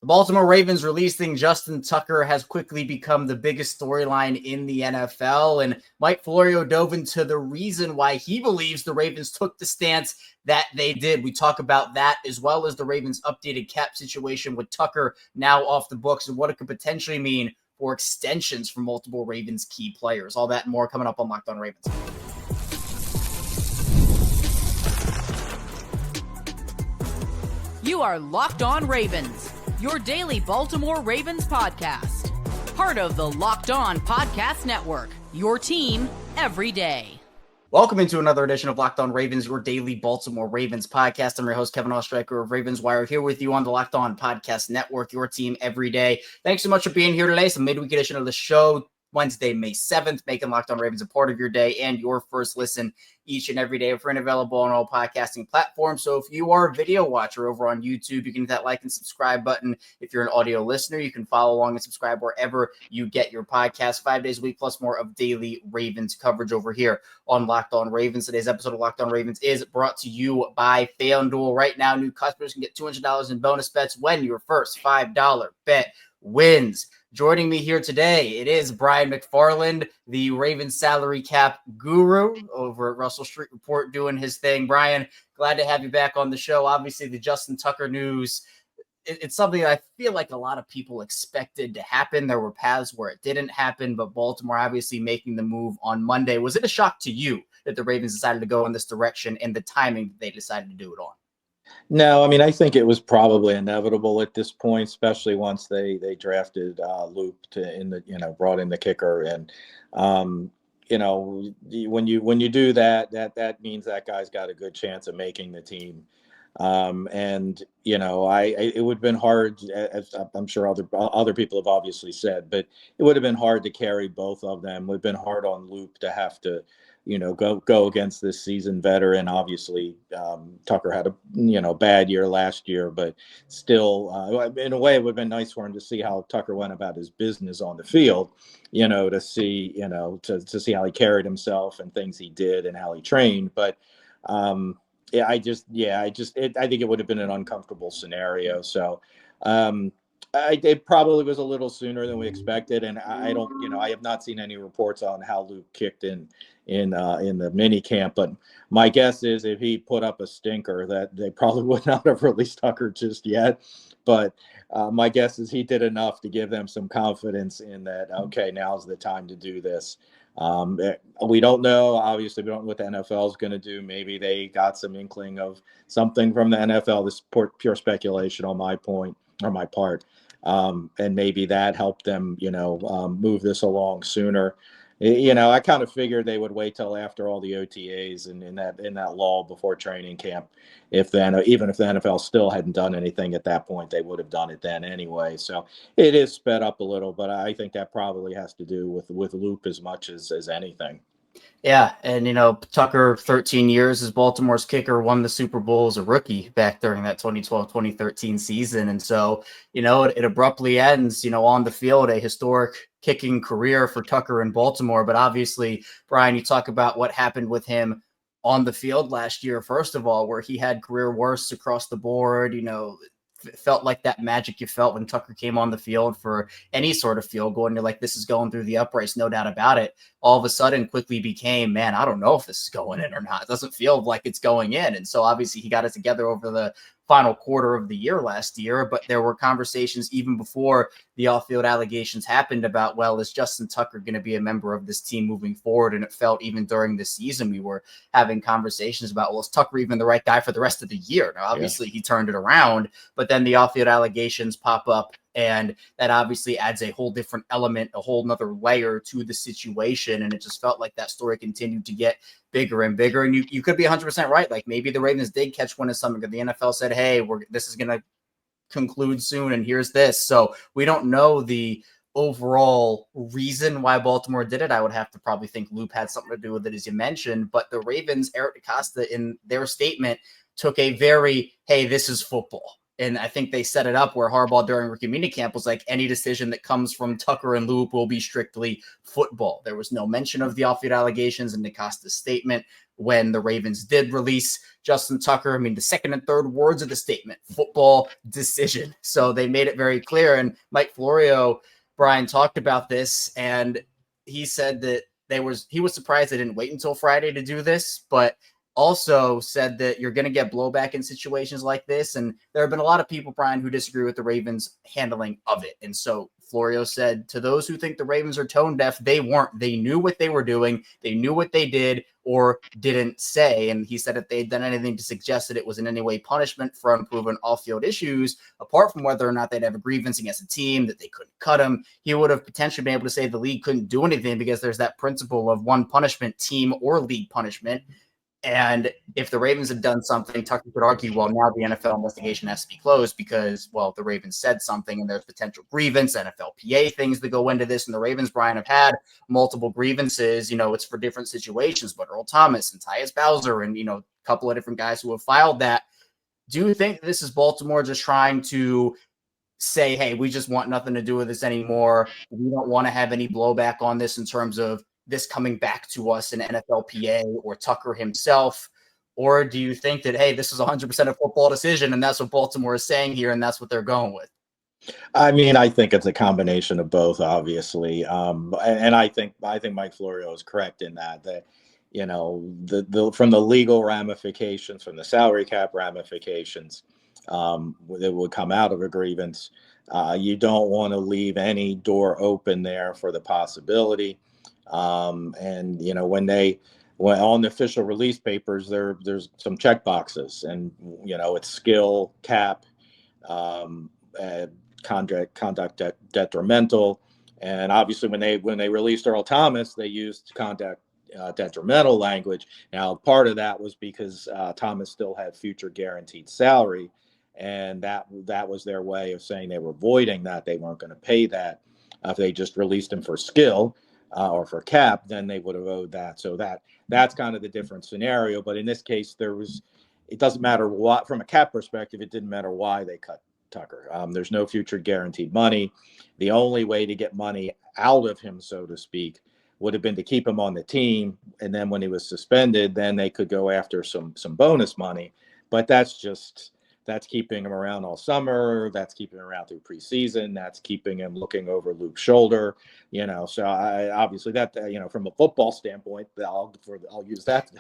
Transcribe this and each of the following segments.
The Baltimore Ravens releasing Justin Tucker has quickly become the biggest storyline in the NFL, and Mike Florio dove into the reason why he believes the Ravens took the stance that they did. We talk about that as well as the Ravens' updated cap situation with Tucker now off the books and what it could potentially mean for extensions for multiple Ravens key players. All that and more coming up on Locked On Ravens. You are Locked On Ravens, your daily Baltimore Ravens podcast. Part of the Locked On Podcast Network, your team every day. Welcome into another edition of Locked On Ravens, your daily Baltimore Ravens podcast. I'm your host, Kevin Oestreicher of Ravens Wire, here with you on the Locked On Podcast Network, your team every day. Thanks so much for being here today. It's a midweek edition of the show, Wednesday, May 7th, making Locked On Ravens a part of your day and your first listen each and every day. We're available on all podcasting platforms. So if you are a video watcher over on YouTube, you can hit that like and subscribe button. If you're an audio listener, you can follow along and subscribe wherever you get your podcast 5 days a week, plus more of daily Ravens coverage over here on Locked On Ravens. Today's episode of Locked On Ravens is brought to you by FanDuel. Right now, new customers can get $200 in bonus bets when your first $5 bet wins. Joining me here today, it is Brian McFarland, the Ravens salary cap guru over at Russell Street Report, doing his thing. Brian, glad to have you back on the show. Obviously, the Justin Tucker news, it's something I feel like a lot of people expected to happen. There were paths where it didn't happen, but Baltimore obviously making the move on Monday. Was it a shock to you that the Ravens decided to go in this direction and the timing that they decided to do it on? No, I mean, I think it was probably inevitable at this point, especially once they drafted Loop brought in the kicker. And, when you do that means that guy's got a good chance of making the team. It would have been hard, as I'm sure other people have obviously said, but it would have been hard to carry both of them. It would have been hard on Loop to have to, go against this seasoned veteran. Obviously, Tucker had a bad year last year, but still, in a way, it would have been nice for him to see how Tucker went about his business on the field, to see, to see how he carried himself and things he did and how he trained. But, I think it would have been an uncomfortable scenario. So, it probably was a little sooner than we expected, and I have not seen any reports on how Luke kicked in the mini camp. But my guess is if he put up a stinker, that they probably would not have released Tucker just yet. But my guess is he did enough to give them some confidence in that. Okay, now's the time to do this. We don't know. Obviously, we don't know what the NFL is going to do. Maybe they got some inkling of something from the NFL. This is pure speculation on my part. And maybe that helped them, move this along sooner. I kind of figured they would wait till after all the OTAs and in that lull before training camp. Even if the NFL still hadn't done anything at that point, they would have done it then anyway. So it is sped up a little, but I think that probably has to do with Loop as much as anything. Yeah, and Tucker, 13 years as Baltimore's kicker, won the Super Bowl as a rookie back during that 2012-2013 season. And so, it abruptly ends, on the field, a historic kicking career for Tucker in Baltimore. But obviously, Brian, you talk about what happened with him on the field last year, first of all, where he had career worsts across the board. It felt like that magic you felt when Tucker came on the field for any sort of field goal, and you're like, this is going through the uprights, no doubt about it. All of a sudden quickly became, man, I don't know if this is going in or not. It doesn't feel like it's going in. And so obviously he got it together over the final quarter of the year last year, but there were conversations even before the off-field allegations happened about, well, is Justin Tucker going to be a member of this team moving forward? And it felt even during the season, we were having conversations about, well, is Tucker even the right guy for the rest of the year? Now, obviously he turned it around, but then the off-field allegations pop up, and that obviously adds a whole different element, a whole nother layer to the situation. And it just felt like that story continued to get bigger and bigger. And you could be 100% right. Like maybe the Ravens did catch wind of something, because the NFL said, hey, this is going to conclude soon, and here's this. So we don't know the overall reason why Baltimore did it. I would have to probably think Loop had something to do with it, as you mentioned. But the Ravens, Eric DeCosta, in their statement, took a very, hey, this is football. And I think they set it up where Harbaugh during rookie minicamp was like, any decision that comes from Tucker and Loop will be strictly football. There was no mention of the off-field allegations in DeCosta's statement when the Ravens did release Justin Tucker. I mean, the second and third words of the statement, football decision. So they made it very clear. And Mike Florio, Brian, talked about this, and he said that he was surprised they didn't wait until Friday to do this, but also said that you're going to get blowback in situations like this. And there have been a lot of people, Brian, who disagree with the Ravens handling of it. And so Florio said, to those who think the Ravens are tone deaf, they weren't. They knew what they were doing. They knew what they did or didn't say. And he said if they had done anything to suggest that it was in any way punishment for unproven off-field issues, apart from whether or not they'd have a grievance against a team, that they couldn't cut him, he would have potentially been able to say the league couldn't do anything because there's that principle of one punishment, team or league punishment. And if the Ravens had done something, Tucker could argue, well, now the NFL investigation has to be closed because, well, the Ravens said something and there's potential grievance, NFLPA things that go into this. And the Ravens, Brian, have had multiple grievances. You know, it's for different situations, but Earl Thomas and Tyus Bowser and, you know, a couple of different guys who have filed that. Do you think this is Baltimore just trying to say, hey, we just want nothing to do with this anymore? We don't want to have any blowback on this in terms of this coming back to us in NFLPA or Tucker himself? Or do you think that, hey, this is 100% a football decision and that's what Baltimore is saying here and that's what they're going with? I mean, I think it's a combination of both, obviously. And I think Mike Florio is correct in that, you know, the from the legal ramifications, from the salary cap ramifications that would come out of a grievance, you don't want to leave any door open there for the possibility. And you know, when on the official release papers, there's some check boxes, and you know, it's skill, cap, conduct detrimental, and obviously when they released Earl Thomas, they used conduct detrimental language. Now, part of that was because Thomas still had future guaranteed salary, and that was their way of saying they were voiding that. They weren't going to pay that. If they just released him for skill or for cap, then they would have owed that. So that's kind of the different scenario. But in this case, it doesn't matter what, from a cap perspective, it didn't matter why they cut Tucker. There's no future guaranteed money. The only way to get money out of him, so to speak, would have been to keep him on the team. And then when he was suspended, then they could go after some bonus money. But that's keeping him around all summer. That's keeping him around through preseason. That's keeping him looking over Luke's shoulder. You know, so obviously that, you know, from a football standpoint, I'll use that.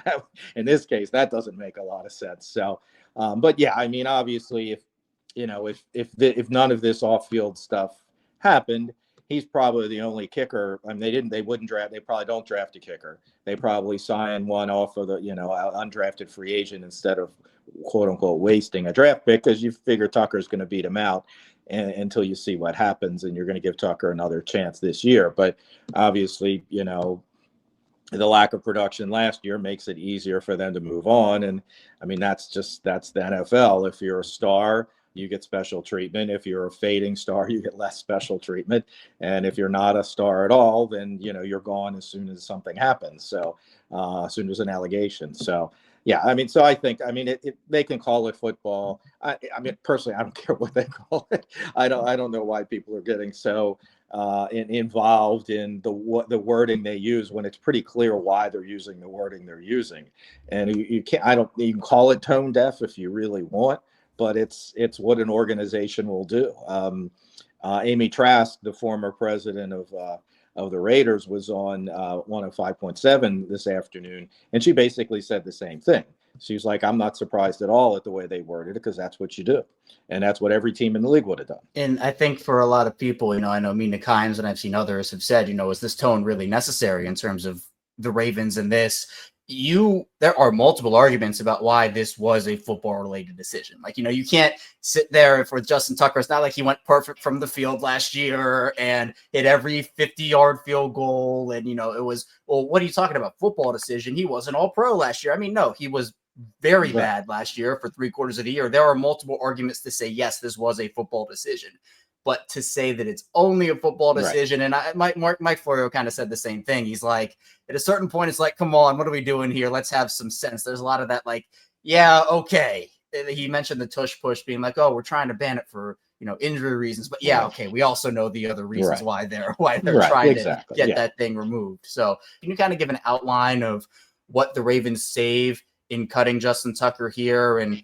In this case, that doesn't make a lot of sense. So, but yeah, I mean, obviously, if none of this off-field stuff happened, he's probably the only kicker. I mean, they probably don't draft a kicker. They probably sign one off of the, you know, undrafted free agent instead of, quote unquote, wasting a draft pick, because you figure Tucker's going to beat him out until you see what happens, and you're going to give Tucker another chance this year. But obviously, you know, the lack of production last year makes it easier for them to move on. And I mean, that's the NFL. If you're a star, you get special treatment. If you're a fading star, you get less special treatment. And if you're not a star at all, then, you know, you're gone as soon as something happens. So as soon as an allegation. So yeah, I mean, so I think, I mean, they can call it football. I mean, personally, I don't care what they call it. I don't know why people are getting so involved in the wording they use when it's pretty clear why they're using the wording they're using. And you can call it tone deaf if you really want, but it's what an organization will do. Amy Trask, the former president of the Raiders, was on 105.7 this afternoon, and she basically said the same thing. She's like, I'm not surprised at all at the way they worded it, because that's what you do. And that's what every team in the league would have done. And I think for a lot of people, you know, I know Mina Kimes and I've seen others have said, you know, is this tone really necessary in terms of the Ravens and this? There are multiple arguments about why this was a football related decision. Like, you know, you can't sit there for Justin Tucker. It's not like he went perfect from the field last year and hit every 50-yard field goal. And, you know, it was, well, what are you talking about? Football decision. He wasn't all pro last year. I mean, no, he was very bad last year for 3/4 of the year. There are multiple arguments to say, yes, this was a football decision. But to say that it's only a football decision, and Mike Florio kind of said the same thing. He's like, at a certain point, it's like, come on, what are we doing here? Let's have some sense. There's a lot of that, like, yeah, okay. he mentioned the tush push being like, oh, we're trying to ban it for, injury reasons. But yeah, okay, we also know the other reasons why they're trying to get that thing removed. So can you kind of give an outline of what the Ravens save in cutting Justin Tucker here and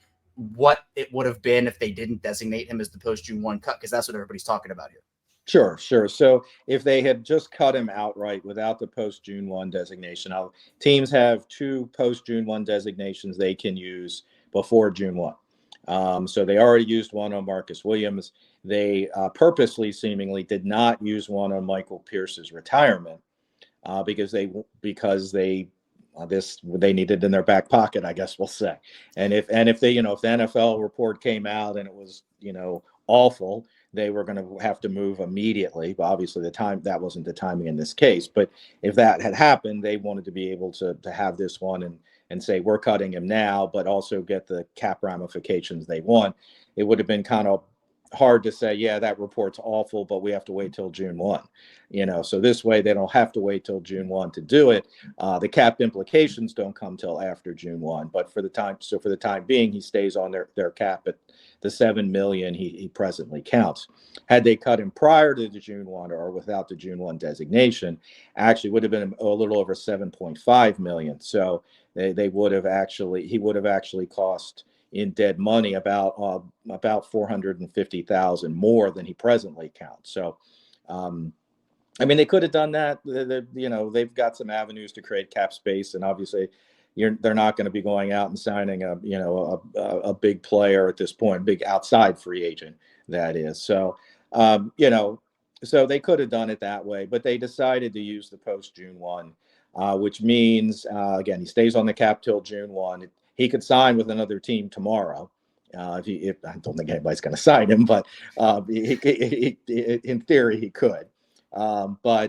what it would have been if they didn't designate him as the post-June 1 cut? Because that's what everybody's talking about here. Sure. So if they had just cut him outright without the post-June 1 designation, teams have 2 post-June 1 designations they can use before June 1. So they already used one on Marcus Williams. They purposely, seemingly, did not use one on Michael Pierce's retirement because they needed in their back pocket, I guess we'll say. And if the NFL report came out and it was awful, they were going to have to move immediately. But obviously, that wasn't the timing in this case. But if that had happened, they wanted to be able to have this one and say we're cutting him now, but also get the cap ramifications they want. It would have been kind of hard to say, yeah, that report's awful, but we have to wait till June 1. So this way they don't have to wait till June 1 to do it. The cap implications don't come till after June 1. But for the time being, he stays on their cap at the $7 million he presently counts. Had they cut him prior to the June 1 or without the June 1 designation, actually would have been a little over $7.5 million. So he would have actually cost in dead money about $450,000 more than he presently counts. So, they could have done that. They've got some avenues to create cap space, and obviously, they're not going to be going out and signing a big player at this point, big outside free agent, that is. So, so they could have done it that way, but they decided to use the post June 1, which means again he stays on the cap till June 1. He could sign with another team tomorrow. If I don't think anybody's going to sign him, but in theory he could. So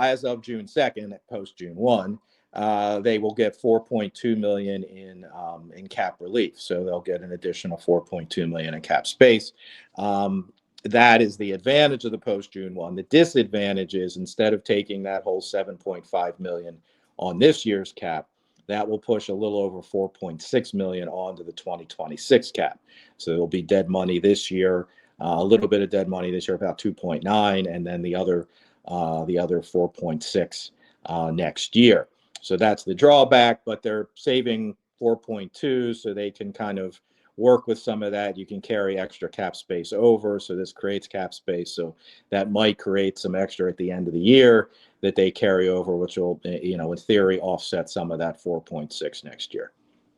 as of June 2nd, post June 1, they will get $4.2 million in cap relief. So they'll get an additional $4.2 million in cap space. That is the advantage of the post June 1. The disadvantage is instead of taking that whole $7.5 million on this year's cap, that will push a little over $4.6 million onto the 2026 cap. So there'll be dead money this year, a little bit of dead money this year, about 2.9, and then the other 4.6 next year. So that's the drawback, but they're saving 4.2, so they can kind of work with some of that. You can carry extra cap space over, so this creates cap space. So that might create some extra at the end of the year that they carry over, which will, in theory, offset some of that 4.6 next year.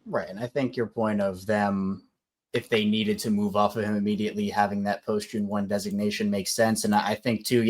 Right, and I think your point of them, if they needed to move off of him immediately, having that post-June 1 designation makes sense. And I think, too,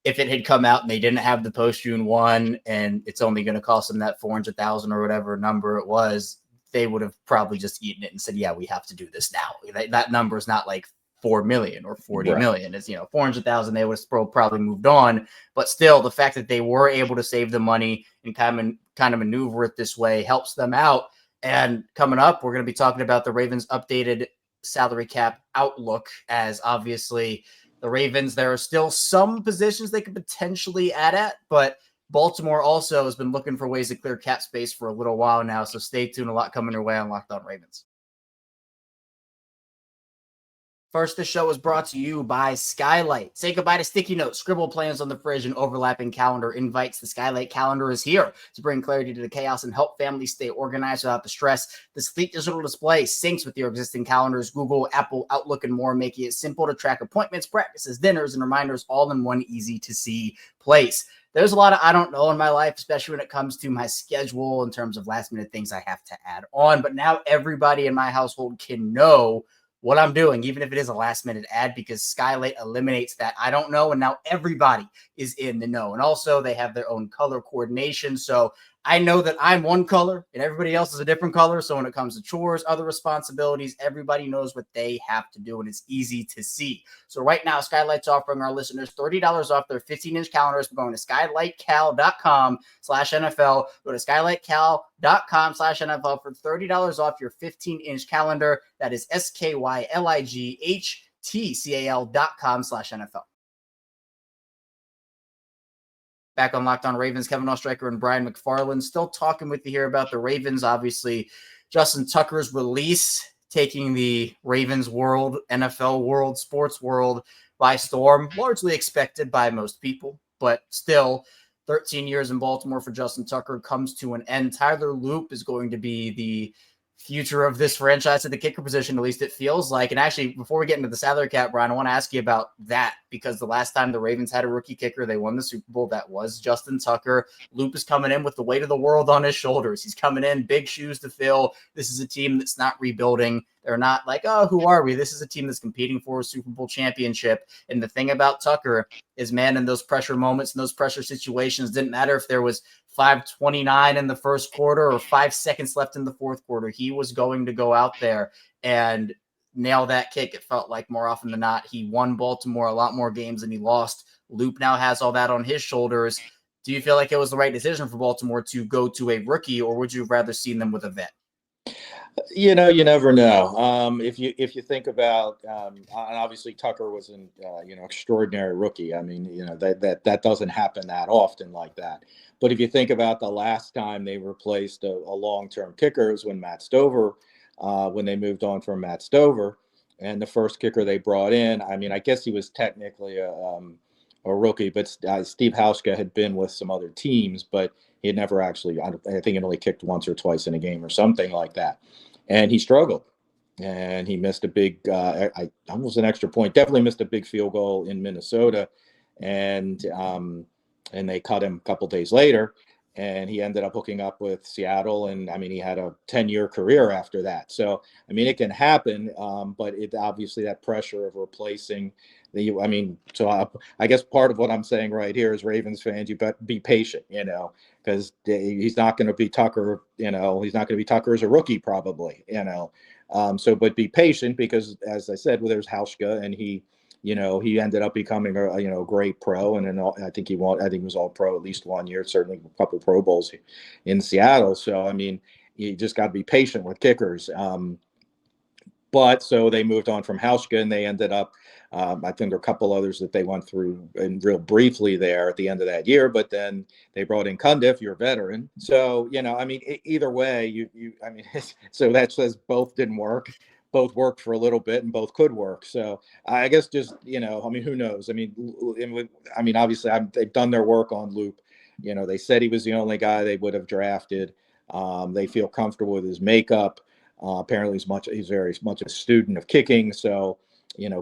if it had come out and they didn't have the post-June 1 and it's only going to cost them that $400,000 or whatever number it was, they would have probably just eaten it and said, yeah, we have to do this now. That number is not like 4 million or 40 million. It's 400,000. They would have probably moved on, but still the fact that they were able to save the money and kind of maneuver it this way helps them out. And coming up, we're going to be talking about the Ravens' updated salary cap outlook, as obviously the Ravens, there are still some positions they could potentially add at, but Baltimore also has been looking for ways to clear cap space for a little while now. So stay tuned. A lot coming your way on Locked On Ravens. First, the show is brought to you by Skylight. Say goodbye to sticky notes, scribble plans on the fridge, and overlapping calendar invites. The Skylight Calendar is here to bring clarity to the chaos and help families stay organized without the stress. The sleek digital display syncs with your existing calendars, Google, Apple, Outlook, and more, making it simple to track appointments, practices, dinners, and reminders all in one easy-to-see place. There's a lot of I don't know in my life, especially when it comes to my schedule in terms of last-minute things I have to add on. But now everybody in my household can know what I'm doing, even if it is a last-minute ad, because Skylight eliminates that I don't know, and now everybody is in the know. And also, they have their own color coordination, so I know that I'm one color and everybody else is a different color. So when it comes to chores, other responsibilities, everybody knows what they have to do, and it's easy to see. So right now, Skylight's offering our listeners $30 off their 15-inch calendars by going to skylightcal.com/NFL. Go to skylightcal.com/NFL for $30 off your 15-inch calendar. That is skylightcal.com/NFL. Back on Locked On Ravens, Kevin Oestreicher and Brian McFarland still talking with you here about the Ravens. Obviously, Justin Tucker's release taking the Ravens world, NFL world, sports world by storm, largely expected by most people, but still 13 years in Baltimore for Justin Tucker comes to an end. Tyler Loop is going to be the future of this franchise at the kicker position, at least it feels like. And actually, before we get into the salary cap, Brian, I want to ask you about that, because the last time the Ravens had a rookie kicker, they won the Super Bowl. That was Justin Tucker. Loop is coming in with the weight of the world on his shoulders. He's coming in, big shoes to fill. This is a team that's not rebuilding. They're not like, oh, who are we? This is a team that's competing for a Super Bowl championship. And the thing about Tucker is, man, in those pressure moments and those pressure situations, didn't matter if there was 5:29 in the first quarter or 5 seconds left in the fourth quarter. He was going to go out there and nail that kick. It felt like more often than not, he won Baltimore a lot more games than he lost. Loop now has all that on his shoulders. Do you feel like it was the right decision for Baltimore to go to a rookie, or would you have rather seen them with a vet? You never know. If you think about, and obviously Tucker was an extraordinary rookie. I mean, that doesn't happen that often like that. But if you think about the last time they replaced a long-term kicker, it was when Matt Stover, when they moved on from Matt Stover, and the first kicker they brought in, I mean, I guess he was technically a rookie, but Steve Hauschka had been with some other teams, but he had never actually, I think he only kicked once or twice in a game or something like that. And he struggled, and he missed a big, almost an extra point, definitely missed a big field goal in Minnesota. And they cut him a couple days later, and he ended up hooking up with Seattle. And I mean, he had a 10-year career after that. So, I mean, it can happen, but it obviously that pressure of replacing I guess part of what I'm saying right here is, Ravens fans, you better be patient, because he's not going to be Tucker, he's not going to be Tucker as a rookie probably, but be patient, because as I said, there's Hauschka, and he ended up becoming a great pro, and then I think he was all pro at least 1 year, certainly a couple Pro Bowls in Seattle. So I mean, you just got to be patient with kickers. But so they moved on from Hauschka, and they ended up, I think there are a couple others that they went through and real briefly there at the end of that year, but then they brought in Cundiff, your veteran. So, I mean, either way, so that says both didn't work. Both worked for a little bit, and both could work. So I guess just, I mean, who knows? I mean, obviously they've done their work on Loop. They said he was the only guy they would have drafted. They feel comfortable with his makeup. Apparently he's very much a student of kicking. So,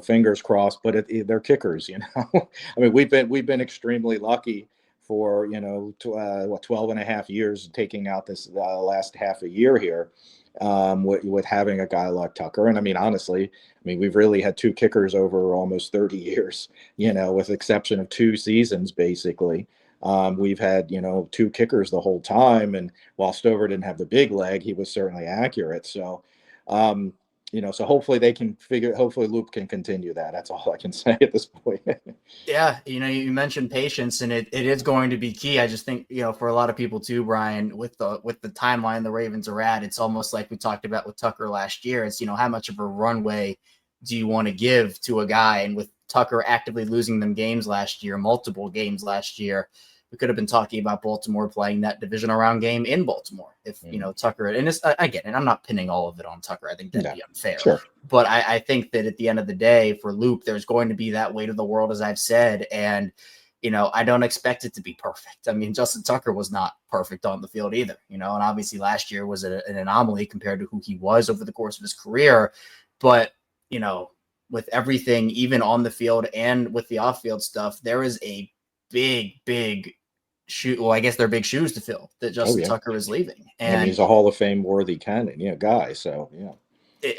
fingers crossed, but they're kickers, I mean, we've been extremely lucky for, 12 and a half years, taking out this last half a year here, with having a guy like Tucker. And I mean, honestly, we've really had two kickers over almost 30 years, with the exception of 2 seasons, basically. We've had, two kickers the whole time. And while Stover didn't have the big leg, he was certainly accurate. So, so hopefully hopefully Loop can continue that. That's all I can say at this point. Yeah. You mentioned patience, and it is going to be key. I just think, for a lot of people too, Brian, with the timeline the Ravens are at, it's almost like we talked about with Tucker last year. It's, how much of a runway do you want to give to a guy? And with Tucker actively losing them games last year, multiple games last year, we could have been talking about Baltimore playing that divisional round game in Baltimore if, Tucker, and it's, again, and I'm not pinning all of it on Tucker. I think that'd be unfair. Sure. But I think that at the end of the day, for Loop, there's going to be that weight of the world, as I've said. And, I don't expect it to be perfect. I mean, Justin Tucker was not perfect on the field either, and obviously last year was an anomaly compared to who he was over the course of his career. But, with everything, even on the field and with the off-field stuff, there is a big shoe. Well, I guess they're big shoes to fill that Justin Tucker is leaving. And he's a Hall of Fame worthy guy. So,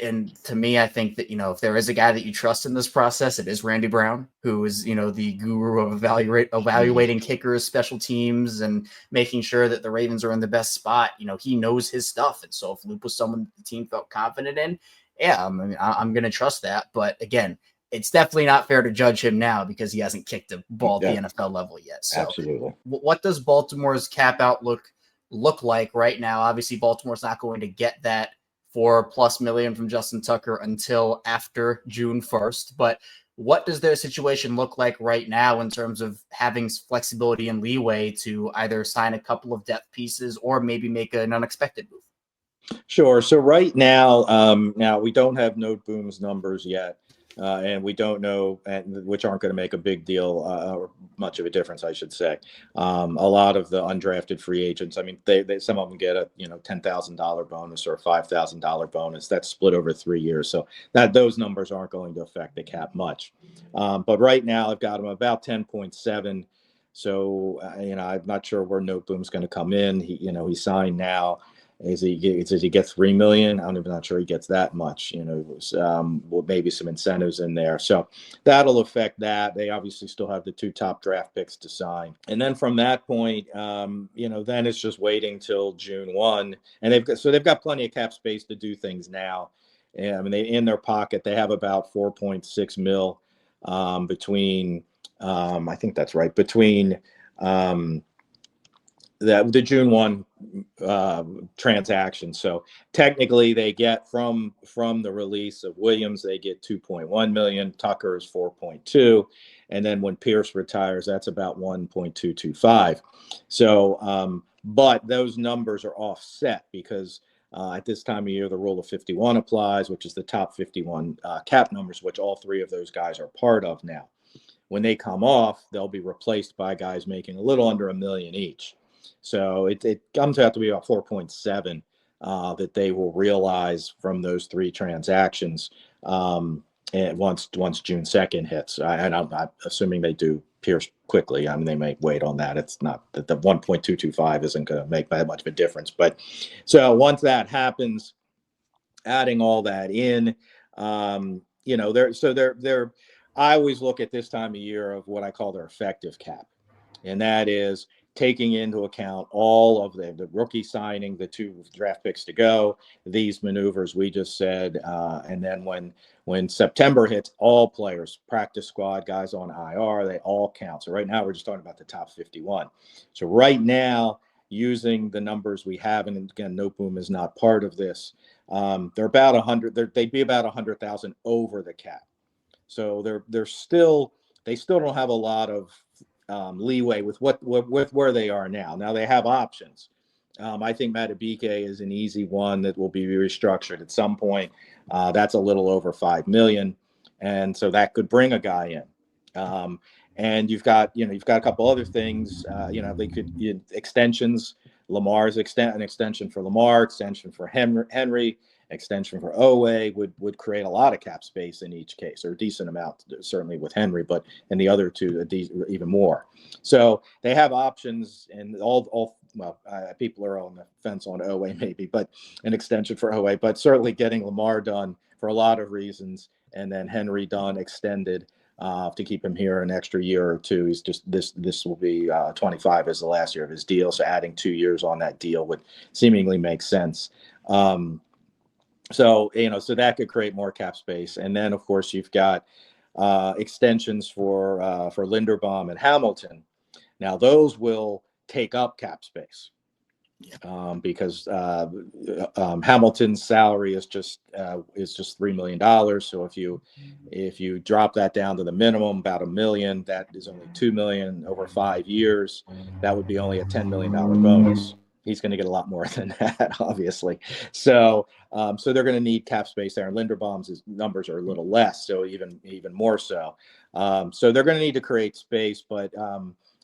And to me, I think that, if there is a guy that you trust in this process, it is Randy Brown, who is, the guru of evaluating kickers, special teams, and making sure that the Ravens are in the best spot. He knows his stuff. And so if Loop was someone the team felt confident in, I'm going to trust that. But again, it's definitely not fair to judge him now because he hasn't kicked a ball at the NFL level yet. So absolutely. What does Baltimore's cap outlook look like right now? Obviously, Baltimore's not going to get that $4+ million from Justin Tucker until after June 1st. But what does their situation look like right now in terms of having flexibility and leeway to either sign a couple of depth pieces or maybe make an unexpected move? Sure. So right now, now we don't have Note Boom's numbers yet, and we don't know, which aren't going to make a big deal or much of a difference, I should say. A lot of the undrafted free agents, I mean, they some of them get a $10,000 bonus or a $5,000 bonus that's split over 3 years, so that those numbers aren't going to affect the cap much. But right now, I've got them about 10.7. So I'm not sure where Note Boom's going to come in. He signed now. Does he get 3 million? I'm not sure he gets that much. Maybe some incentives in there, so that'll affect that. They obviously still have the 2 top draft picks to sign, and then from that point, then it's just waiting till June 1, and they've got plenty of cap space to do things now. And I mean, in their pocket they have about 4.6 mil between. I think that's right between. The June 1 transaction. So technically they get from the release of Williams, they get 2.1 million. Tucker is 4.2. And then when Pierce retires, that's about 1.225. So, but those numbers are offset because at this time of year, the rule of 51 applies, which is the top 51 cap numbers, which all 3 of those guys are part of now. When they come off, they'll be replaced by guys making a little under $1 million each. So it comes out to be about 4.7 that they will realize from those 3 transactions and once June 2nd hits. And I'm not assuming they do Pierce quickly. I mean, they may wait on that. It's not that the 1.225 isn't going to make that much of a difference. But so once that happens, adding all that in, they're I always look at this time of year of what I call their effective cap. And that is taking into account all of the rookie signing, the 2 draft picks to go, these maneuvers we just said. And then when September hits, all players, practice squad, guys on IR, they all count. So right now we're just talking about the top 51. So right now, using the numbers we have, and again, Note Boom is not part of this, they're about 100. They'd be about 100,000 over the cap. So they still don't have a lot of leeway with with where they are now. Now they have options. I think Matabike is an easy one that will be restructured at some point. That's a little over 5 million, and so that could bring a guy in. And you've got a couple other things. They could extensions. Lamar's an extension for Lamar, extension for Henry. Extension for Owe would create a lot of cap space in each case, or a decent amount, certainly with Henry, but in the other 2, even more. So they have options, and people are on the fence on Owe maybe, but an extension for Owe, but certainly getting Lamar done for a lot of reasons, and then Henry done extended to keep him here an extra year or 2. He's just this will be 25 as the last year of his deal, so adding 2 years on that deal would seemingly make sense. So that could create more cap space. And then, of course, you've got extensions for Linderbaum and Hamilton. Now, those will take up cap space because Hamilton's salary is just $3 million. So if you drop that down to the minimum, about $1 million, that is only $2 million over 5 years. That would be only a $10 million bonus. He's going to get a lot more than that, obviously. So they're going to need cap space there. And Linderbaum's numbers are a little less, so even more so. So they're going to need to create space, but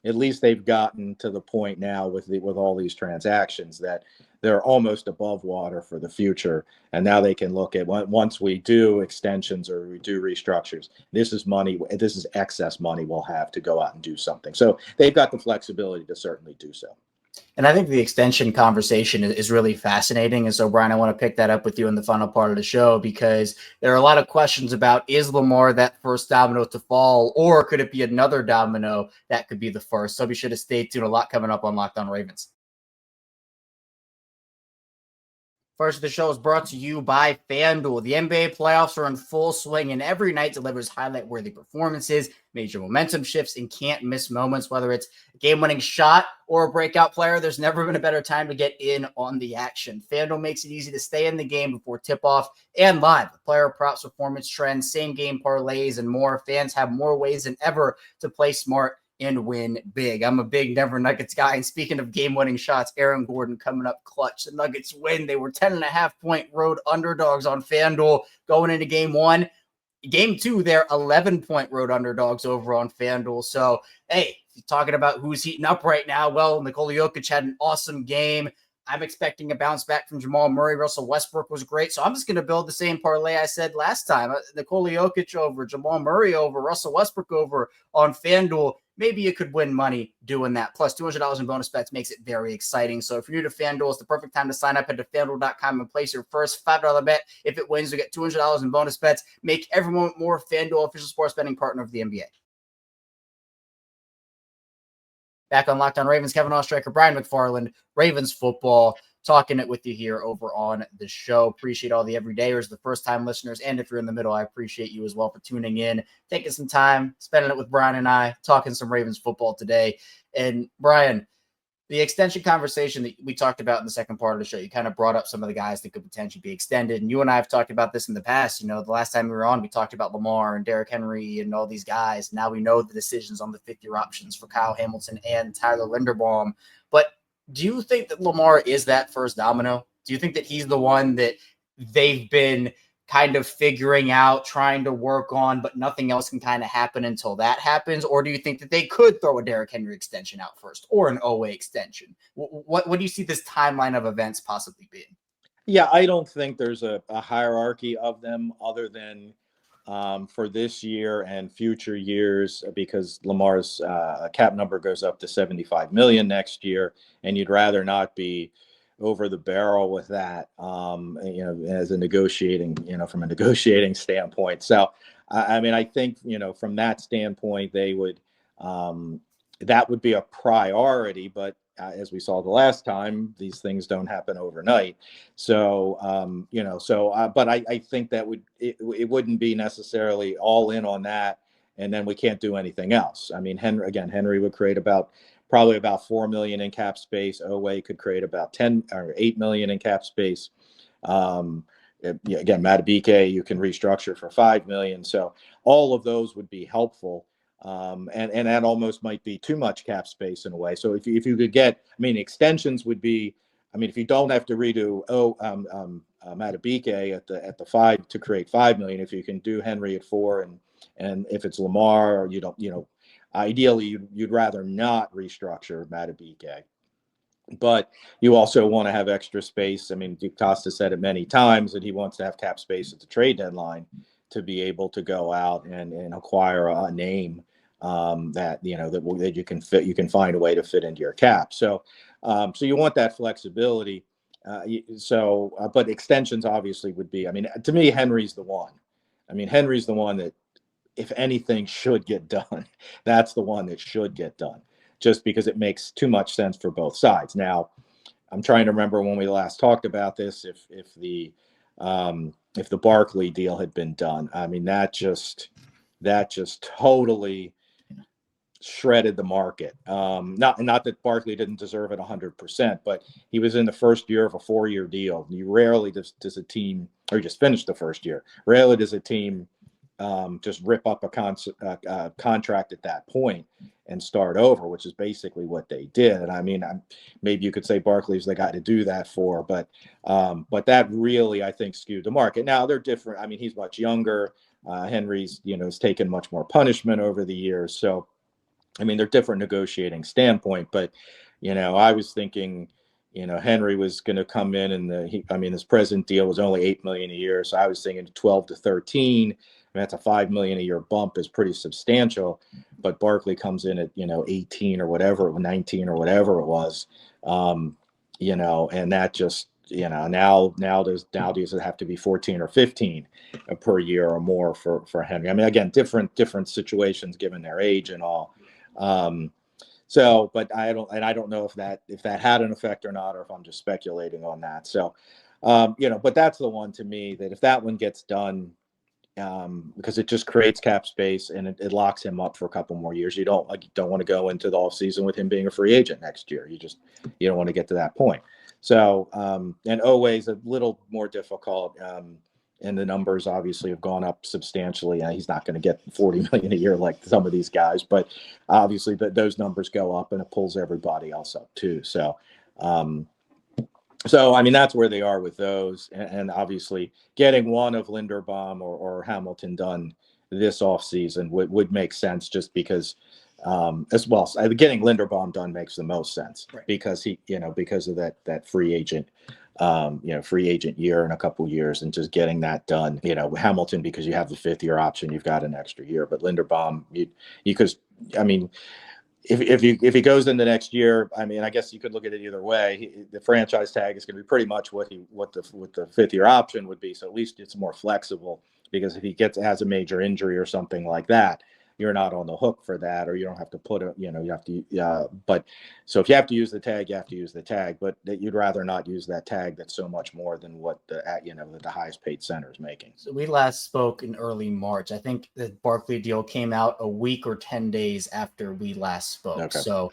at least they've gotten to the point now with all these transactions that they're almost above water for the future. And now they can look at once we do extensions or we do restructures, this is money. This is excess money we'll have to go out and do something. So they've got the flexibility to certainly do so. And I think the extension conversation is really fascinating. And so, Brian, I want to pick that up with you in the final part of the show, because there are a lot of questions about, is Lamar that first domino to fall, or could it be another domino that could be the first? So be sure to stay tuned. A lot coming up on Locked On Ravens. First of the show is brought to you by FanDuel. The NBA playoffs are in full swing, and every night delivers highlight-worthy performances, major momentum shifts, and can't-miss moments. Whether it's a game-winning shot or a breakout player, there's never been a better time to get in on the action. FanDuel makes it easy to stay in the game before tip-off and live. Player props, performance trends, same-game parlays, and more. Fans have more ways than ever to play smart and win big. I'm a big Denver Nuggets guy. And speaking of game-winning shots, Aaron Gordon coming up clutch. The Nuggets win. They were 10.5-point road underdogs on FanDuel going into game one. Game two, they're 11-point road underdogs over on FanDuel. So, hey, you're talking about who's heating up right now. Well, Nikola Jokic had an awesome game. I'm expecting a bounce back from Jamal Murray. Russell Westbrook was great. So I'm just going to build the same parlay I said last time. Nikola Jokic over, Jamal Murray over, Russell Westbrook over on FanDuel. Maybe you could win money doing that. Plus $200 in bonus bets makes it very exciting. So if you're new to FanDuel, it's the perfect time to sign up. Head to FanDuel.com and place your first $5 bet. If it wins, you get $200 in bonus bets. Make every moment more. FanDuel, official sports betting partner of the NBA. Back on Locked On Ravens, Kevin Oestreicher, Brian McFarland, Ravens football, talking it with you here over on the show. Appreciate all the everydayers, the first-time listeners, and if you're in the middle, I appreciate you as well for tuning in, taking some time, spending it with Brian and I, talking some Ravens football today. And Brian, the extension conversation that we talked about in the second part of the show, you kind of brought up some of the guys that could potentially be extended. And you and I have talked about this in the past. You know, the last time we were on, we talked about Lamar and Derrick Henry and all these guys. Now we know the decisions on the fifth-year options for Kyle Hamilton and Tyler Linderbaum. But do you think that Lamar is that first domino? Do you think that he's the one that they've been kind of figuring out, trying to work on, but nothing else can kind of happen until that happens? Or do you think that they could throw a Derrick Henry extension out first or an OA extension? What do you see this timeline of events possibly being? Yeah, I don't think there's a hierarchy of them other than for this year and future years, because Lamar's cap number goes up to $75 million next year, and you'd rather not be over the barrel with that, as a negotiating, from a negotiating standpoint. So, I mean, I think, from that standpoint, they would, that would be a priority, but as we saw the last time, these things don't happen overnight. So, but I think that it wouldn't be necessarily all in on that, and then we can't do anything else. I mean, Henry would create probably about $4 million in cap space. Owe could create about 10 or 8 million in cap space. Again, Matabike, you can restructure for 5 million. So all of those would be helpful. And that almost might be too much cap space in a way. So if you could get, extensions would be, if you don't have to redo Matabike at the 5 to create 5 million, if you can do Henry at 4, and if it's Lamar, ideally you'd rather not restructure Matabike. But you also want to have extra space. DeCosta said it many times that he wants to have cap space at the trade deadline to be able to go out and acquire a name that you can find a way to fit into your cap. So you want that flexibility. But extensions obviously would be. To me, Henry's the one. Henry's the one that, if anything should get done, that's the one that should get done, just because it makes too much sense for both sides. Now, I'm trying to remember when we last talked about this, if the Barkley deal had been done. That just totally shredded the market. Not that Barkley didn't deserve it 100%, but he was in the first year of a 4-year deal. You rarely does a team, or you just finished the first year. Rarely does a team just rip up a contract at that point and start over, which is basically what they did. And maybe you could say Barkley's the guy to do that for, but that really, I think, skewed the market. Now they're different. He's much younger. Henry's, has taken much more punishment over the years. So, they're different negotiating standpoint, but, I was thinking, Henry was going to come in and his present deal was only 8 million a year. So I was thinking 12 to 13. That's a 5 million a year bump, is pretty substantial, but Barkley comes in at, 18 or whatever, 19 or whatever it was, and that just, now does it have to be 14 or 15 per year or more for Henry. Again, different situations given their age and all. But I don't know if that had an effect or not, or if I'm just speculating on that. So, but that's the one to me that if that one gets done, because it just creates cap space and it locks him up for a couple more years. You don't want to go into the offseason with him being a free agent next year. You don't want to get to that point. So, and Owe is a little more difficult. and the numbers obviously have gone up substantially. He's not going to get 40 million a year like some of these guys, but obviously those numbers go up and it pulls everybody else up too. So, I mean, that's where they are with those. And obviously getting one of Linderbaum or Hamilton done this offseason would make sense, just because as well, getting Linderbaum done makes the most sense, right? Because because of that free agent, free agent year in a couple years, and just getting that done. Hamilton, because you have the 5th-year option, you've got an extra year. But Linderbaum, because I mean, if he goes into next year, I mean, I guess you could look at it either way. The franchise tag is going to be pretty much what the 5th-year option would be. So at least it's more flexible, because if he has a major injury or something like that, you're not on the hook for that, or you don't have to put you have to, but so if you have to use the tag, you have to use the tag, but you'd rather not use that tag that's so much more than what the highest paid center is making. So we last spoke in early March. I think the Barkley deal came out a week or 10 days after we last spoke. Okay. So,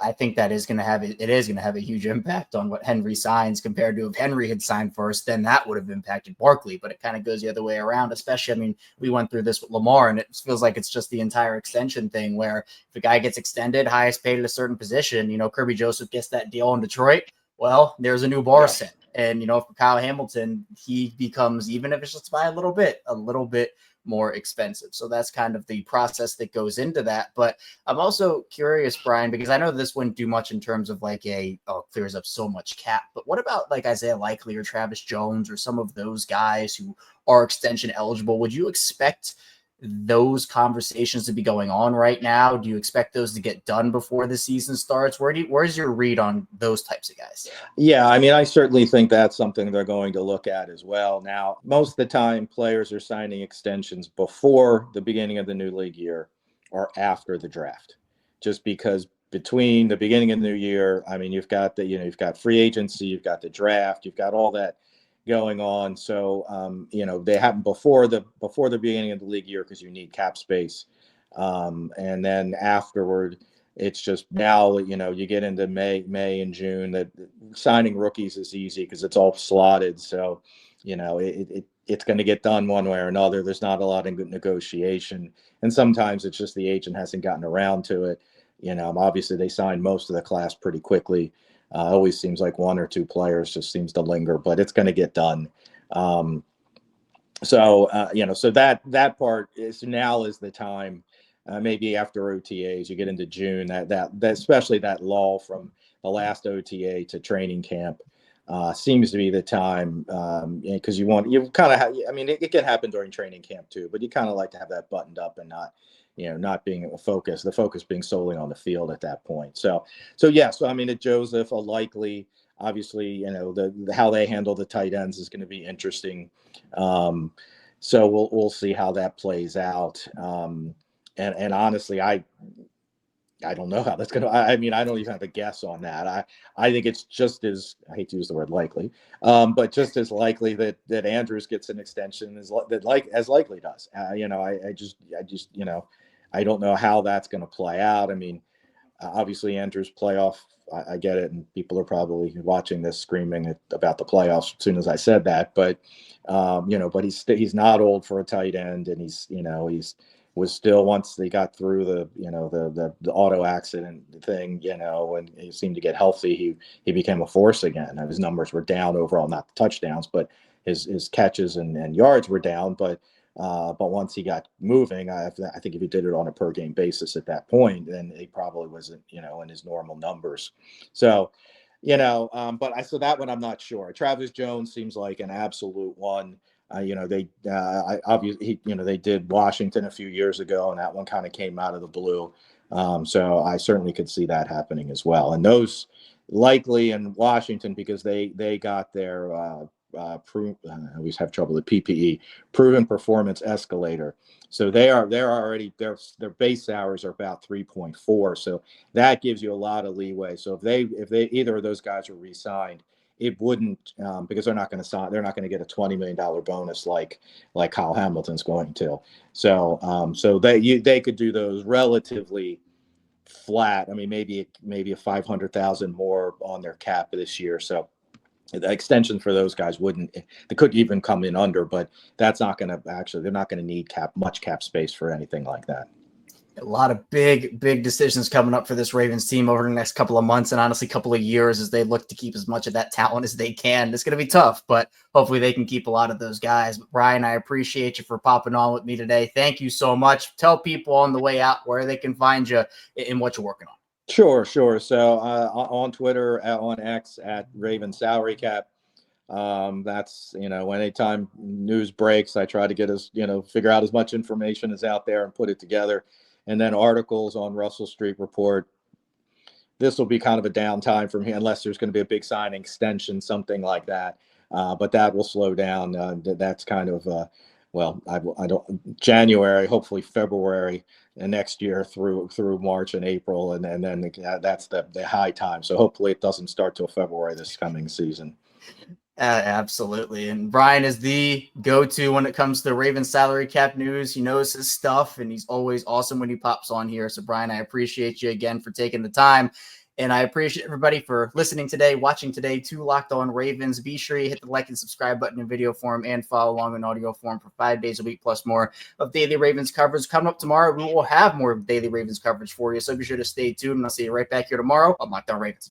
I think that is going to have a huge impact on what Henry signs, compared to if Henry had signed first, then that would have impacted Barkley. But it kind of goes the other way around, especially, I mean, we went through this with Lamar, and it feels like it's just the entire extension thing, where if a guy gets extended, highest paid at a certain position, Kirby Joseph gets that deal in Detroit, well, there's a new bar set. And, for Kyle Hamilton, he becomes, even if it's just by a little bit more expensive. So that's kind of the process that goes into that. But I'm also curious, Brian, because I know this wouldn't do much in terms of clears up so much cap. But what about like Isaiah Likely or Travis Jones or some of those guys who are extension eligible? Would you expect those conversations to be going on right now? Do you expect those to get done before the season starts? Where's your read on those types of guys? Yeah, I mean, I certainly think that's something they're going to look at as well. Now, most of the time, players are signing extensions before the beginning of the new league year or after the draft, just because between the beginning of the new year, I mean, you've got you've got free agency, you've got the draft, you've got all that going on. So, they happen before the beginning of the league year, because you need cap space. And then afterward, it's just now, you get into May and June, that signing rookies is easy because it's all slotted. So, it's going to get done one way or another. There's not a lot of negotiation. And sometimes it's just the agent hasn't gotten around to it. Obviously they signed most of the class pretty quickly. Always seems like one or two players just seems to linger, but it's going to get done. So that part is the time. Maybe after OTAs, you get into June, that especially that lull from the last OTA to training camp seems to be the time, because you kind of have, I mean, it can happen during training camp too, but you kind of like to have that buttoned up and not being the focus being solely on the field at that point. So I mean, at Joseph, a Likely, obviously, how they handle the tight ends is going to be interesting. So we'll see how that plays out. And honestly, I don't know how that's going to, I mean, I don't even have a guess on that. I think it's just as, I hate to use the word likely, but just as likely that Andrews gets an extension as Likely does. I just I don't know how that's going to play out. I mean, obviously Andrews playoff, I get it. And people are probably watching this screaming about the playoffs as soon as I said that, but but he's not old for a tight end, and he's was still, once they got through the auto accident thing, and he seemed to get healthy, he became a force again. His numbers were down overall, not the touchdowns, but his catches and yards were down. But once he got moving, I think if he did it on a per game basis at that point, then he probably wasn't, in his normal numbers. So, so that one I'm not sure. Travis Jones seems like an absolute one. They did Washington a few years ago, and that one kind of came out of the blue. So I certainly could see that happening as well. And those Likely in Washington, because they got their I always have trouble with PPE, proven performance escalator. So they're already, their base salaries are about 3.4. So that gives you a lot of leeway. So if they either of those guys were re-signed, it wouldn't, because they're not going to get a $20 million bonus like Kyle Hamilton's going to. So they could do those relatively flat. I mean, maybe a 500,000 more on their cap this year. So The extension for those guys they could even come in under, but that's not going to they're not going to need much cap space for anything like that. A lot of big decisions coming up for this Ravens team over the next couple of months and honestly couple of years as they look to keep as much of that talent as they can. It's going to be tough, but hopefully they can keep a lot of those guys. But Brian, I appreciate you for popping on with me today. Thank you so much. Tell people on the way out where they can find you and what you're working on. Sure. So on Twitter, on X at Raven Salary Cap. That's, anytime news breaks, I try to get figure out as much information as out there and put it together. And then articles on Russell Street Report. This will be kind of a downtime from here unless there's going to be a big signing extension, something like that. But that will slow down. That's kind of, I don't January, hopefully February next year through March and April. And then that's the high time. So hopefully it doesn't start till February this coming season. Absolutely. And Brian is the go-to when it comes to Ravens salary cap news. He knows his stuff, and he's always awesome when he pops on here. So, Brian, I appreciate you again for taking the time. And I appreciate everybody for listening today, watching today to Locked On Ravens. Be sure you hit the like and subscribe button in video form and follow along in audio form for 5 days a week plus more of daily Ravens coverage. Coming up tomorrow, we will have more daily Ravens coverage for you. So be sure to stay tuned, and I'll see you right back here tomorrow on Locked On Ravens.